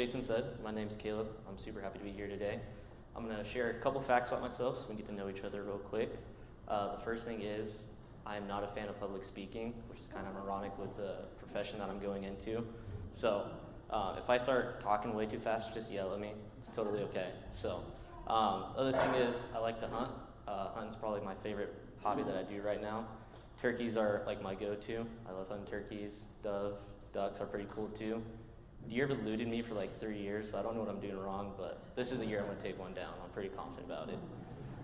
Jason said, my name's Caleb. I'm super happy to be here today. I'm going to share a couple facts about myself so we get to know each other real quick. The first thing is, I am not a fan of public speaking, which is kind of ironic with the profession that I'm going into. So if I start talking way too fast, just yell at me. It's totally okay. So other thing is, I like to hunt. Hunting's probably my favorite hobby that I do right now. Turkeys are like my go-to. I love hunting turkeys. Ducks are pretty cool too. Deer have eluded me for like 3 years, so I don't know what I'm doing wrong, but this is a year I'm going to take one down. I'm pretty confident about it.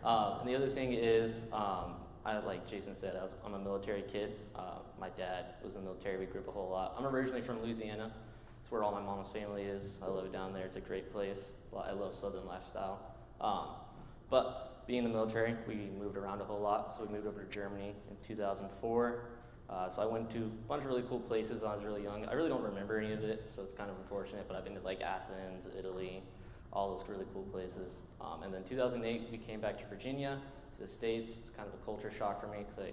And the other thing is, like Jason said, I'm a military kid. My dad was in the military. We grew up a whole lot. I'm originally from Louisiana. It's where all my mom's family is. I live down there. It's a great place. I love Southern lifestyle. But being in the military, we moved around a whole lot. So we moved over to Germany in 2004. So I went to a bunch of really cool places when I was really young. I really don't remember any of it, so it's kind of unfortunate, but I've been to like Athens, Italy, all those really cool places. And then 2008, we came back to Virginia, to the States. It's kind of a culture shock for me because I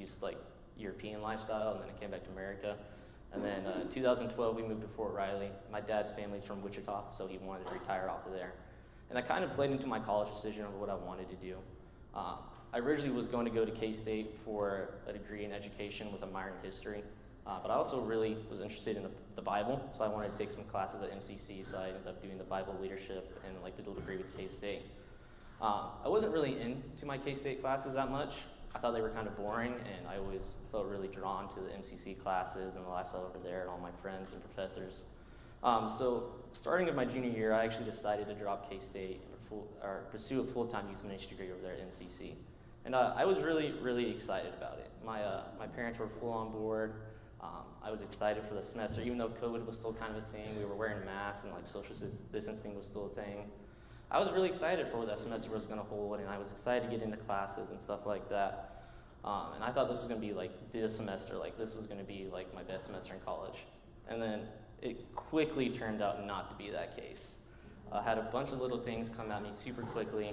used to like European lifestyle, and then I came back to America. And then 2012, we moved to Fort Riley. My dad's family's from Wichita, so he wanted to retire off of there. And that kind of played into my college decision of what I wanted to do. I originally was going to go to K-State for a degree in education with a minor in history, but I also really was interested in the Bible, so I wanted to take some classes at MCC, so I ended up doing the Bible leadership and like the dual degree with K-State. I wasn't really into my K-State classes that much. I thought they were kind of boring, and I always felt really drawn to the MCC classes and the lifestyle over there and all my friends and professors. So starting of my junior year, I actually decided to drop K-State and pursue a full-time youth ministry degree over there at MCC. And I was really, really excited about it. My parents were full on board. I was excited for the semester, even though COVID was still kind of a thing. We were wearing masks and like social distancing was still a thing. I was really excited for what that semester was going to hold, and I was excited to get into classes and stuff like that. And I thought this was going to be like this semester, like this was going to be like my best semester in college. And then it quickly turned out not to be that case. I had a bunch of little things come at me super quickly.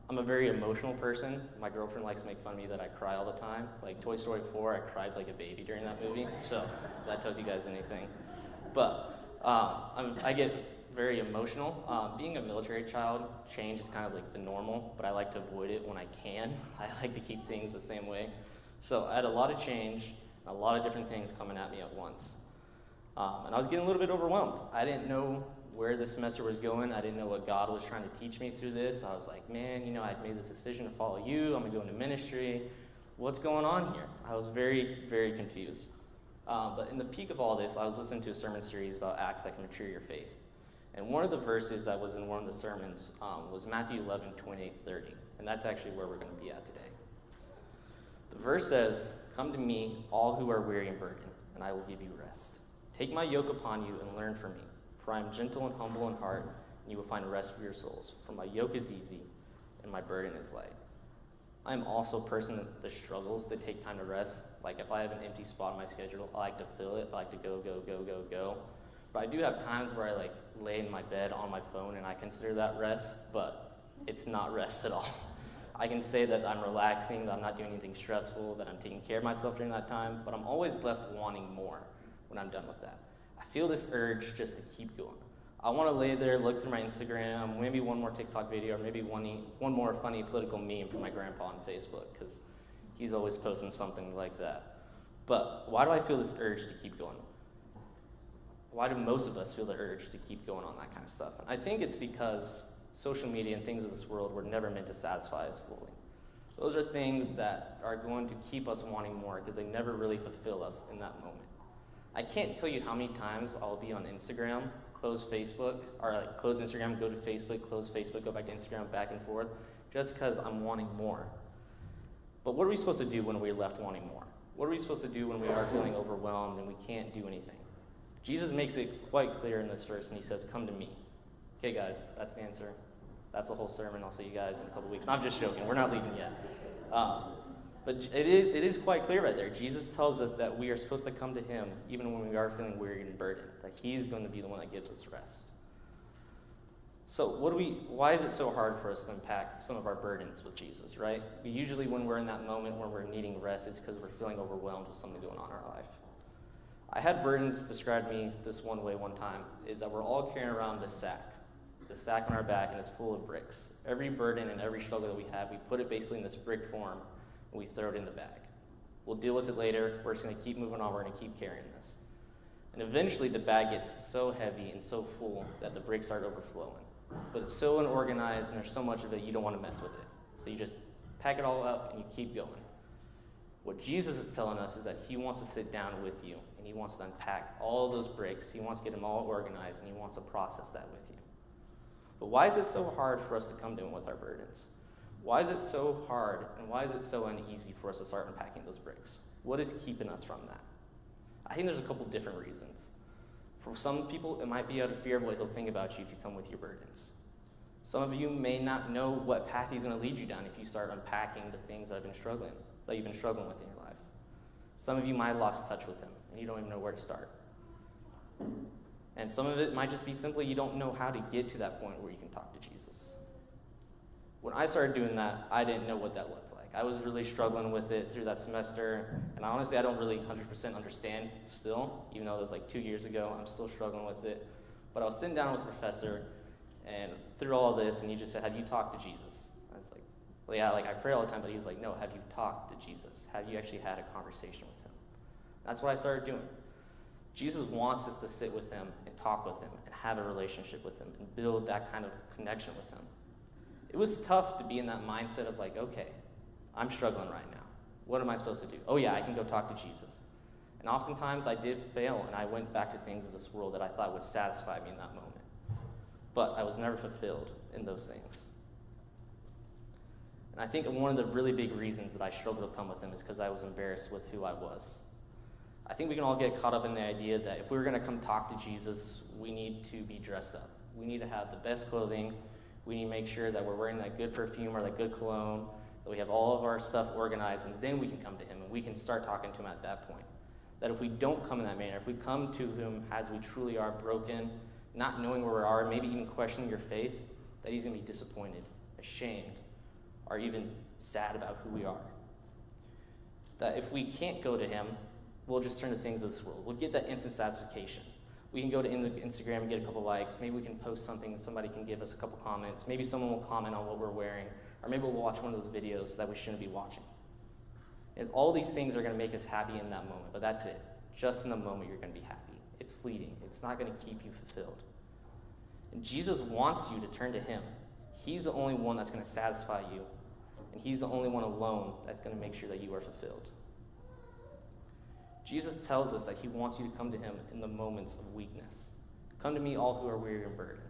I'm a very emotional person. My girlfriend likes to make fun of me that I cry all the time. Like Toy Story 4, I cried like a baby during that movie, so that tells you guys anything. But I get very emotional. Being a military child, change is kind of like the normal, but I like to avoid it when I can. I like to keep things the same way. So I had a lot of change, a lot of different things coming at me at once. And I was getting a little bit overwhelmed. I didn't know where the semester was going. I didn't know what God was trying to teach me through this. I was like, man, I'd made this decision to follow you. I'm going to go into ministry. What's going on here? I was very, very confused. But in the peak of all this, I was listening to a sermon series about acts that can mature your faith. And one of the verses that was in one of the sermons was Matthew 11, 28, 30. And that's actually where we're going to be at today. The verse says, "Come to me, all who are weary and burdened, and I will give you rest. Take my yoke upon you and learn from me. For I am gentle and humble in heart, and you will find rest for your souls. For my yoke is easy, and my burden is light." I am also a person that struggles to take time to rest. Like if I have an empty spot in my schedule, I like to fill it. I like to go, go, go, go, go. But I do have times where I like lay in my bed on my phone, and I consider that rest, but it's not rest at all. I can say that I'm relaxing, that I'm not doing anything stressful, that I'm taking care of myself during that time, but I'm always left wanting more when I'm done with that. I feel this urge just to keep going. I want to lay there, look through my Instagram, maybe one more TikTok video, or maybe one more funny political meme from my grandpa on Facebook, because he's always posting something like that. But why do I feel this urge to keep going? Why do most of us feel the urge to keep going on that kind of stuff? And I think it's because social media and things of this world were never meant to satisfy us fully. Those are things that are going to keep us wanting more because they never really fulfill us in that moment. I can't tell you how many times I'll be on Instagram, close Facebook, or like close Instagram, go to Facebook, close Facebook, go back to Instagram, back and forth, just because I'm wanting more. But what are we supposed to do when we're left wanting more? What are we supposed to do when we are feeling overwhelmed and we can't do anything? Jesus makes it quite clear in this verse, and he says, "Come to me." Okay, guys, that's the answer. That's the whole sermon. I'll see you guys in a couple weeks. No, I'm just joking. We're not leaving yet. But it is quite clear right there. Jesus tells us that we are supposed to come to him even when we are feeling weary and burdened, that he's going to be the one that gives us rest. So why is it so hard for us to unpack some of our burdens with Jesus, right? Usually when we're in that moment when we're needing rest, it's because we're feeling overwhelmed with something going on in our life. I had burdens describe me this one way one time, is that we're all carrying around this sack on our back, and it's full of bricks. Every burden and every struggle that we have, we put it basically in this brick form, and we throw it in the bag. We'll deal with it later. We're just going to keep moving on. We're going to keep carrying this. And eventually the bag gets so heavy and so full that the bricks start overflowing. But it's so unorganized and there's so much of it, you don't want to mess with it. So you just pack it all up and you keep going. What Jesus is telling us is that he wants to sit down with you and he wants to unpack all those bricks. He wants to get them all organized and he wants to process that with you. But why is it so hard for us to come to him with our burdens? Why is it so hard and why is it so uneasy for us to start unpacking those bricks? What is keeping us from that? I think there's a couple different reasons. For some people, it might be out of fear of what he'll think about you if you come with your burdens. Some of you may not know what path he's going to lead you down if you start unpacking the things that you've been struggling with in your life. Some of you might have lost touch with him, and you don't even know where to start. And some of it might just be simply you don't know how to get to that point where you can talk to Jesus. When I started doing that, I didn't know what that looked like. I was really struggling with it through that semester, and honestly, I don't really 100% understand still, even though it was like 2 years ago, I'm still struggling with it. But I was sitting down with a professor, and through all of this, and he just said, have you talked to Jesus? I was like, well, yeah, like I pray all the time, but he was like, no, have you talked to Jesus? Have you actually had a conversation with him? That's what I started doing. Jesus wants us to sit with him and talk with him and have a relationship with him and build that kind of connection with him. It was tough to be in that mindset of like, okay, I'm struggling right now. What am I supposed to do? Oh yeah, I can go talk to Jesus. And oftentimes I did fail and I went back to things of this world that I thought would satisfy me in that moment. But I was never fulfilled in those things. And I think one of the really big reasons that I struggled to come with him is because I was embarrassed with who I was. I think we can all get caught up in the idea that if we're going to come talk to Jesus, we need to be dressed up. We need to have the best clothing. We need to make sure that we're wearing that good perfume or that good cologne, that we have all of our stuff organized, and then we can come to him and we can start talking to him at that point. That if we don't come in that manner, if we come to him as we truly are, broken, not knowing where we are, maybe even questioning your faith, that he's going to be disappointed, ashamed, or even sad about who we are. That if we can't go to him, we'll just turn to things of this world. We'll get that instant satisfaction. We can go to Instagram and get a couple likes. Maybe we can post something and somebody can give us a couple comments. Maybe someone will comment on what we're wearing. Or maybe we'll watch one of those videos that we shouldn't be watching. And all these things are going to make us happy in that moment, but that's it. Just in the moment you're going to be happy. It's fleeting. It's not going to keep you fulfilled. And Jesus wants you to turn to him. He's the only one that's going to satisfy you. And he's the only one alone that's going to make sure that you are fulfilled. Jesus tells us that he wants you to come to him in the moments of weakness. Come to me, all who are weary and burdened.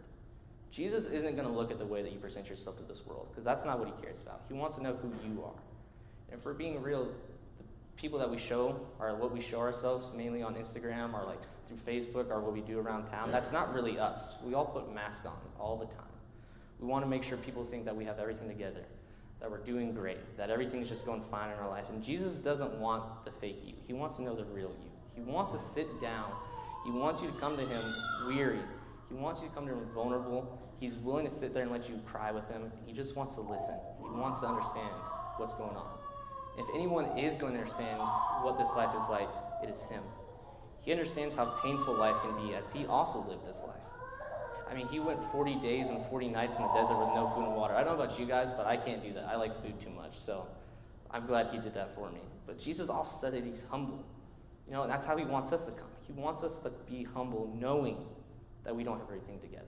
Jesus isn't going to look at the way that you present yourself to this world, because that's not what he cares about. He wants to know who you are. And if we're being real, the people that we show are what we show ourselves, mainly on Instagram or like through Facebook or what we do around town. That's not really us. We all put masks on all the time. We want to make sure people think that we have everything together, that we're doing great, that everything's just going fine in our life. And Jesus doesn't want the fake you. He wants to know the real you. He wants to sit down. He wants you to come to him weary. He wants you to come to him vulnerable. He's willing to sit there and let you cry with him. He just wants to listen. He wants to understand what's going on. If anyone is going to understand what this life is like, it is him. He understands how painful life can be, as he also lived this life. I mean, he went 40 days and 40 nights in the desert with no food and water. I don't know about you guys, but I can't do that. I like food too much, so I'm glad he did that for me. But Jesus also said that he's humble. You know, and that's how he wants us to come. He wants us to be humble, knowing that we don't have everything together,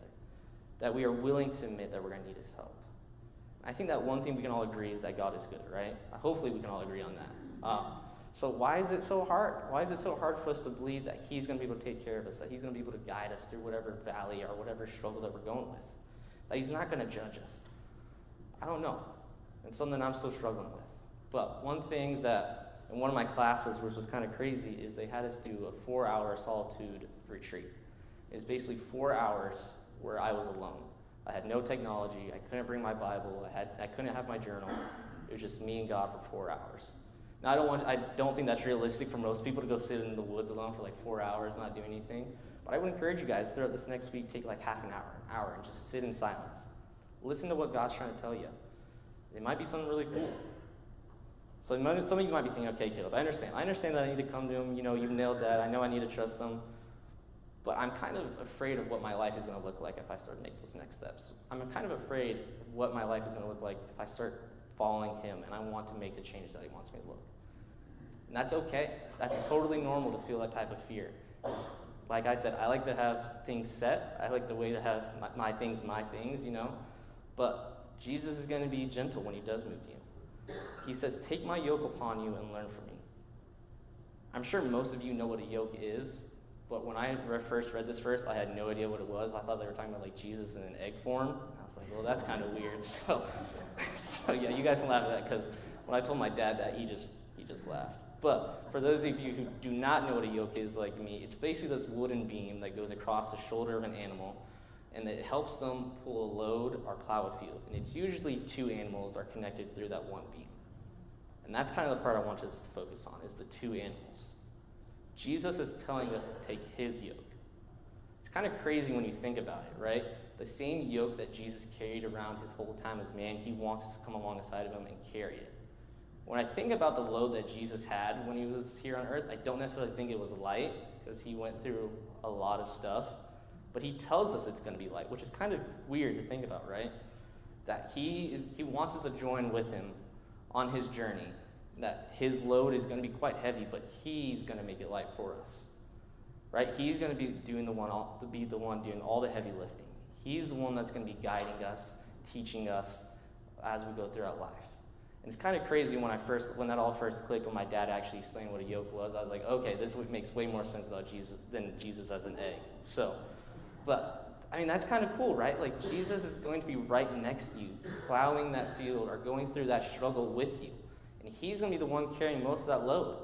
that we are willing to admit that we're going to need his help. I think that one thing we can all agree is that God is good, right? Hopefully we can all agree on that. So why is it so hard? Why is it so hard for us to believe that he's going to be able to take care of us, that he's going to be able to guide us through whatever valley or whatever struggle that we're going with, that he's not going to judge us? I don't know. It's something I'm still struggling with. But one thing that in one of my classes, which was kind of crazy, is they had us do a 4-hour solitude retreat. It was basically 4 hours where I was alone. I had no technology. I couldn't bring my Bible. I couldn't have my journal. It was just me and God for 4 hours. Now, I don't think that's realistic for most people to go sit in the woods alone for like 4 hours, not do anything. But I would encourage you guys throughout this next week, take like half an hour, and just sit in silence. Listen to what God's trying to tell you. It might be something really cool. So some of you might be thinking, okay, Caleb, I understand that I need to come to him, you've nailed that, I know I need to trust him, but I'm kind of afraid of what my life is going to look like if I start to make those next steps. I'm kind of afraid of what my life is going to look like if I start following him and I want to make the changes that he wants me to look. And that's okay. That's totally normal to feel that type of fear. Like I said, I like to have things set. I like the way to have my things, But Jesus is going to be gentle when he does move you. He says, take my yoke upon you and learn from me. I'm sure most of you know what a yoke is, but when I first read this verse, I had no idea what it was. I thought they were talking about like Jesus in an egg form. I was like, well, that's kind of weird. So yeah, you guys can laugh at that because when I told my dad that, he just laughed. But for those of you who do not know what a yoke is like me, it's basically this wooden beam that goes across the shoulder of an animal, and it helps them pull a load or plow a field. And it's usually two animals are connected through that one beam. And that's kind of the part I want us to focus on, is the two animals. Jesus is telling us to take his yoke. It's kind of crazy when you think about it, right? The same yoke that Jesus carried around his whole time as man, he wants us to come alongside of him and carry it. When I think about the load that Jesus had when he was here on earth, I don't necessarily think it was light, because he went through a lot of stuff. But he tells us it's going to be light, which is kind of weird to think about, right? That he wants us to join with him on his journey, that his load is going to be quite heavy, but he's going to make it light for us, right? He's going to be the one doing all the heavy lifting. He's the one that's going to be guiding us, teaching us as we go throughout life. And it's kind of crazy when that all first clicked, when my dad actually explained what a yoke was. I was like, okay, this makes way more sense about Jesus than Jesus as an egg. But I mean, that's kind of cool, right? Like, Jesus is going to be right next to you, plowing that field or going through that struggle with you. And he's going to be the one carrying most of that load.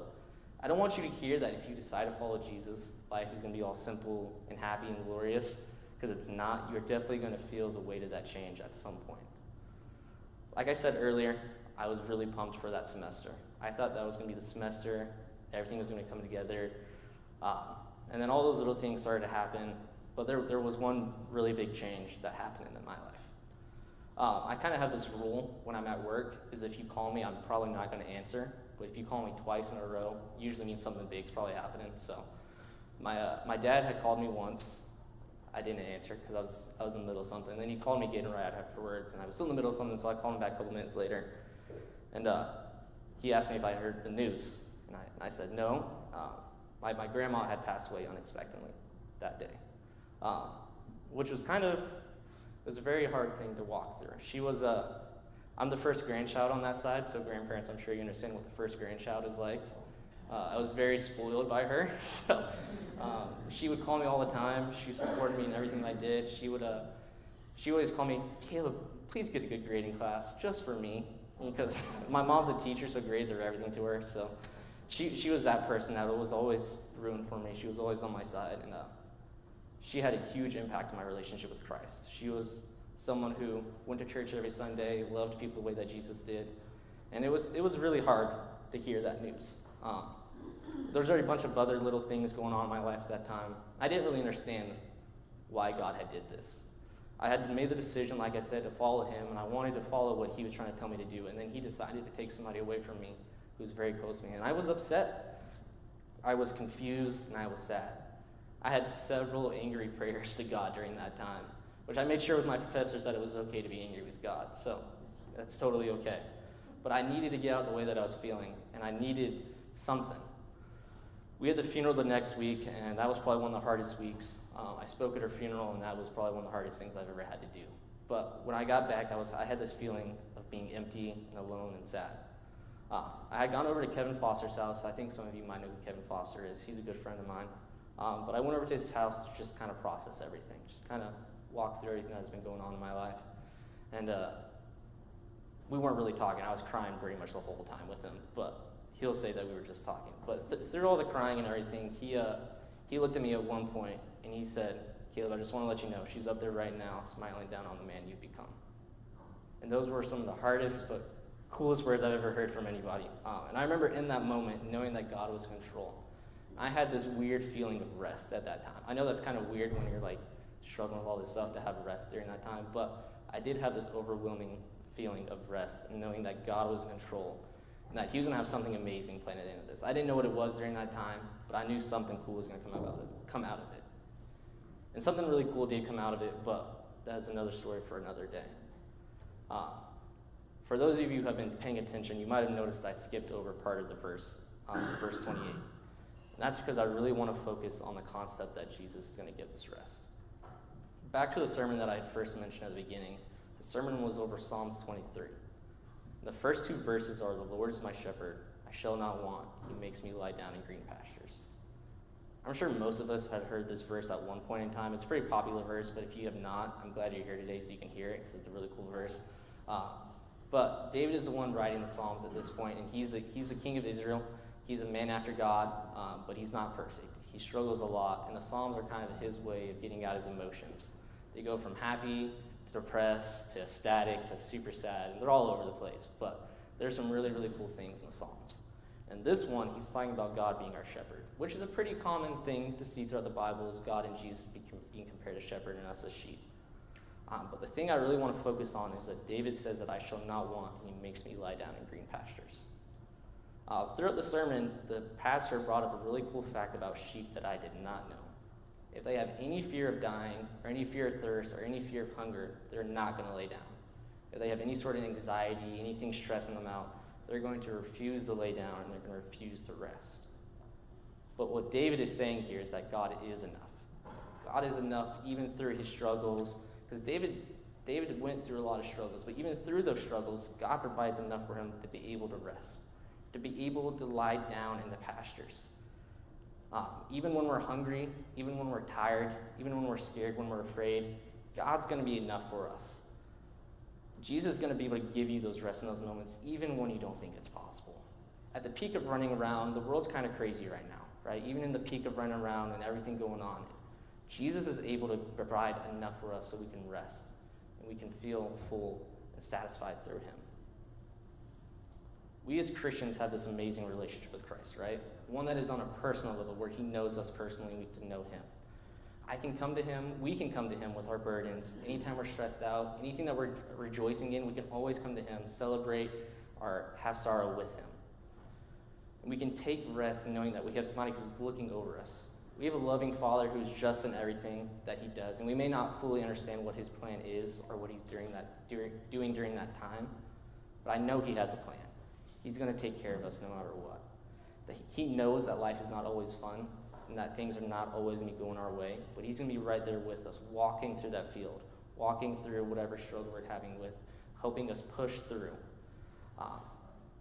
I don't want you to hear that if you decide to follow Jesus, life is going to be all simple and happy and glorious, because it's not. You're definitely going to feel the weight of that change at some point. Like I said earlier, I was really pumped for that semester. I thought that was going to be the semester, everything was going to come together. And then all those little things started to happen. But there was one really big change that happened in my life. I kind of have this rule when I'm at work, is if you call me, I'm probably not going to answer. But if you call me twice in a row, it usually means something big's probably happening. So my dad had called me once. I didn't answer because I was in the middle of something. And then he called me again right afterwards, and I was still in the middle of something, so I called him back a couple minutes later. And he asked me if I heard the news. And I said no. My grandma had passed away unexpectedly that day. Which was it was a very hard thing to walk through. She was I'm the first grandchild on that side, so grandparents, I'm sure you understand what the first grandchild is like. I was very spoiled by her, so she would call me all the time. She supported me in everything I did. She always call me, Caleb, please get a good grade in class, just for me, because my mom's a teacher, so grades are everything to her. So she was that person that was always rooting for me. She was always on my side, and she had a huge impact on my relationship with Christ. She was someone who went to church every Sunday, loved people the way that Jesus did. And it was really hard to hear that news. There's already a bunch of other little things going on in my life at that time. I didn't really understand why God had did this. I had made the decision, like I said, to follow him, and I wanted to follow what he was trying to tell me to do. And then he decided to take somebody away from me who was very close to me. And I was upset. I was confused, and I was sad. I had several angry prayers to God during that time, which I made sure with my professors that it was okay to be angry with God. So that's totally okay. But I needed to get out the way that I was feeling, and I needed something. We had the funeral the next week, and that was probably one of the hardest weeks. I spoke at her funeral, and that was probably one of the hardest things I've ever had to do. But when I got back, I had this feeling of being empty and alone and sad. I had gone over to Kevin Foster's house. I think some of you might know who Kevin Foster is. He's a good friend of mine. But I went over to his house to just kind of process everything, just kind of walk through everything that's been going on in my life. And we weren't really talking. I was crying pretty much the whole time with him, but he'll say that we were just talking. But through all the crying and everything, he looked at me at one point, and he said, Caleb, I just want to let you know, she's up there right now, smiling down on the man you've become. And those were some of the hardest but coolest words I've ever heard from anybody. And I remember in that moment, knowing that God was in control. I had this weird feeling of rest at that time. I know that's kind of weird when you're like struggling with all this stuff to have rest during that time, but I did have this overwhelming feeling of rest and knowing that God was in control and that he was going to have something amazing planned at the end of this. I didn't know what it was during that time, but I knew something cool was going to come out of it. And something really cool did come out of it, but that's another story for another day. For those of you who have been paying attention, you might have noticed that I skipped over part of the verse, verse 28. And that's because I really want to focus on the concept that Jesus is going to give us rest. Back to the sermon that I first mentioned at the beginning, the sermon was over Psalms 23. The first two verses are, "The Lord is my shepherd, I shall not want. He makes me lie down in green pastures." I'm sure most of us had heard this verse at one point in time. It's a pretty popular verse, but if you have not, I'm glad you're here today so you can hear it, because it's a really cool verse. But David is the one writing the Psalms at this point, and he's the king of Israel. He's a man after God, but he's not perfect. He struggles a lot, and the Psalms are kind of his way of getting out his emotions. They go from happy to depressed to ecstatic to super sad, and they're all over the place. But there's some really, really cool things in the Psalms. And this one, he's talking about God being our shepherd, which is a pretty common thing to see throughout the Bible, is God and Jesus being compared to shepherd and us as sheep. But the thing I really want to focus on is that David says that I shall not want, and he makes me lie down in green pastures. Throughout the sermon, the pastor brought up a really cool fact about sheep that I did not know. If they have any fear of dying, or any fear of thirst, or any fear of hunger, they're not going to lay down. If they have any sort of anxiety, anything stressing them out, they're going to refuse to lay down, and they're going to refuse to rest. But what David is saying here is that God is enough. God is enough even through his struggles, because David went through a lot of struggles, but even through those struggles, God provides enough for him to be able to rest, to be able to lie down in the pastures. Even when we're hungry, even when we're tired, even when we're scared, when we're afraid, God's going to be enough for us. Jesus is going to be able to give you those rest in those moments, even when you don't think it's possible. At the peak of running around, the world's kind of crazy right now, right? Even in the peak of running around and everything going on, Jesus is able to provide enough for us so we can rest and we can feel full and satisfied through him. We as Christians have this amazing relationship with Christ, right? One that is on a personal level, where he knows us personally and we get to know him. I can come to him, we can come to him with our burdens. Anytime we're stressed out, anything that we're rejoicing in, we can always come to him, celebrate, or have sorrow with him. And we can take rest in knowing that we have somebody who's looking over us. We have a loving Father who is just in everything that he does. And we may not fully understand what his plan is or what he's doing during that time, but I know he has a plan. He's going to take care of us no matter what. He knows that life is not always fun and that things are not always going to be going our way, but he's going to be right there with us, walking through that field, walking through whatever struggle we're having with, helping us push through.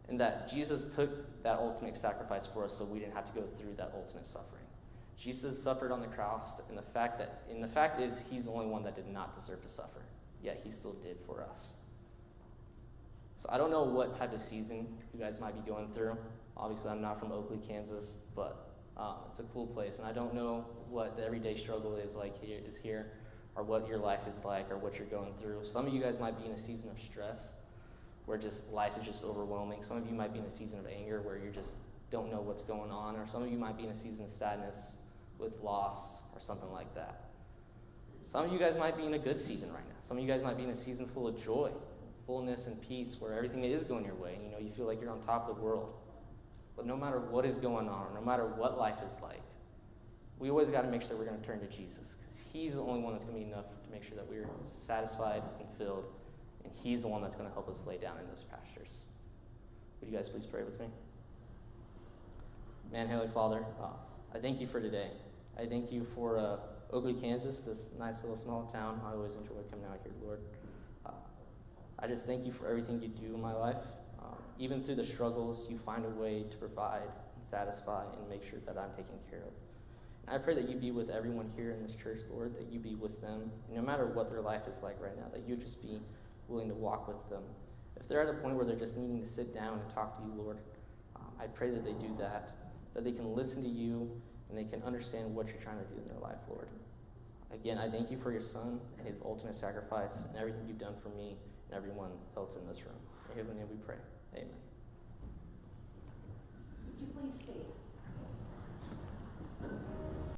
And that Jesus took that ultimate sacrifice for us so we didn't have to go through that ultimate suffering. Jesus suffered on the cross, and the fact is he's the only one that did not deserve to suffer, yet he still did for us. So I don't know what type of season you guys might be going through. Obviously, I'm not from Oakley, Kansas, but it's a cool place. And I don't know what the everyday struggle is here, or what your life is like, or what you're going through. Some of you guys might be in a season of stress, where just life is just overwhelming. Some of you might be in a season of anger, where you just don't know what's going on. Or some of you might be in a season of sadness with loss, or something like that. Some of you guys might be in a good season right now. Some of you guys might be in a season full of joy, fullness and peace, where everything is going your way, and you feel like you're on top of the world. But no matter what is going on, no matter what life is like, we always got to make sure we're going to turn to Jesus, because he's the only one that's going to be enough to make sure that we're satisfied and filled, and he's the one that's going to help us lay down in those pastures. Would you guys please pray with me? Man, Heavenly Father, I thank you for today. I thank you for Oakley, Kansas, this nice little small town. I always enjoy coming out here, Lord. I just thank you for everything you do in my life. Even through the struggles, you find a way to provide and satisfy and make sure that I'm taken care of. And I pray that you be with everyone here in this church, Lord, that you be with them, no matter what their life is like right now, that you just be willing to walk with them. If they're at a point where they're just needing to sit down and talk to you, Lord, I pray that they do that they can listen to you, and they can understand what you're trying to do in their life, Lord. Again, I thank you for your Son and his ultimate sacrifice and everything you've done for me and everyone else in this room. In your name we pray. Amen. Would you please stand?